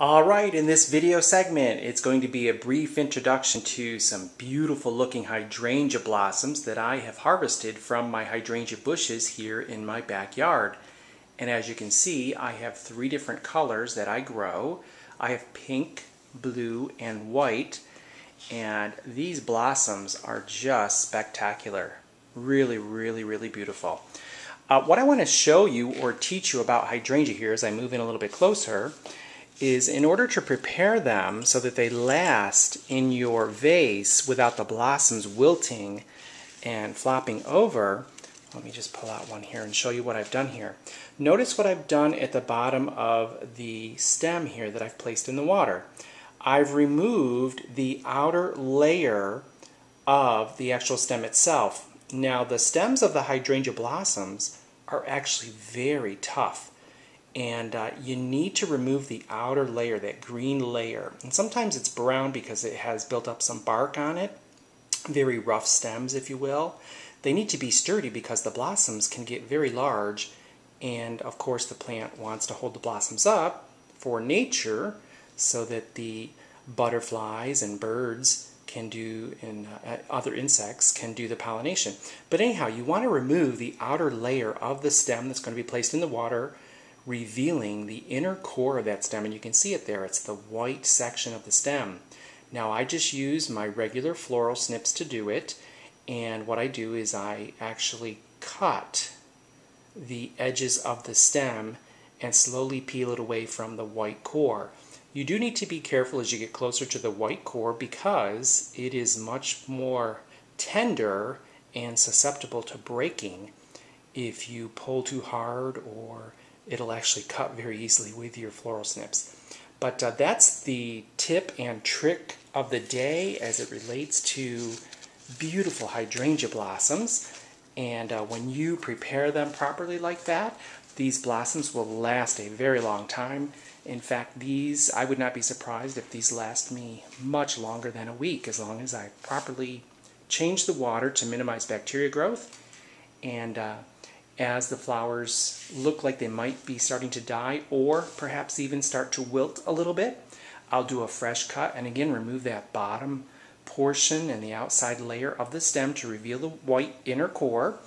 Alright, in this video segment, it's going to be a brief introduction to some beautiful looking hydrangea blossoms that I have harvested from my hydrangea bushes here in my backyard. And as you can see, I have three different colors that I grow. I have pink, blue, and white, and these blossoms are just spectacular. Really beautiful. What I want to show you or teach you about hydrangea here as I move in a little bit closer is in order to prepare them so that they last in your vase without the blossoms wilting and flopping over. Let me just pull out one here and show you what I've done here. Notice what I've done at the bottom of the stem here that I've placed in the water. I've removed the outer layer of the actual stem itself. Now the stems of the hydrangea blossoms are actually very tough. And you need to remove the outer layer, that green layer. And sometimes it's brown because it has built up some bark on it. Very rough stems, if you will. They need to be sturdy because the blossoms can get very large. And of course the plant wants to hold the blossoms up for nature so that the butterflies and birds can do, and other insects can do the pollination. But anyhow, you want to remove the outer layer of the stem that's going to be placed in the water, revealing the inner core of that stem, and you can see it there. It's the white section of the stem. Now I just use my regular floral snips to do it, and what I do is I actually cut the edges of the stem and slowly peel it away from the white core. You do need to be careful as you get closer to the white core because it is much more tender and susceptible to breaking if you pull too hard, or it'll actually cut very easily with your floral snips. But that's the tip and trick of the day as it relates to beautiful hydrangea blossoms. And when you prepare them properly like that, these blossoms will last a very long time. In fact, these, I would not be surprised if these last me much longer than a week, as long as I properly change the water to minimize bacteria growth. And as the flowers look like they might be starting to die or perhaps even start to wilt a little bit, I'll do a fresh cut and again remove that bottom portion and the outside layer of the stem to reveal the white inner core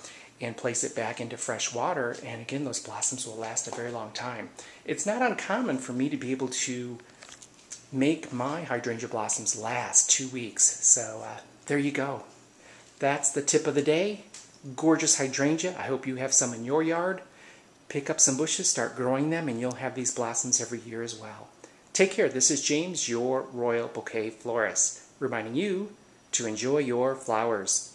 and place it back into fresh water, and again those blossoms will last a very long time. It's not uncommon for me to be able to make my hydrangea blossoms last 2 weeks, so there you go. That's the tip of the day. Gorgeous hydrangea. I hope you have some in your yard. Pick up some bushes, start growing them, and you'll have these blossoms every year as well. Take care. This is James, your Royal Bouquet Florist, reminding you to enjoy your flowers.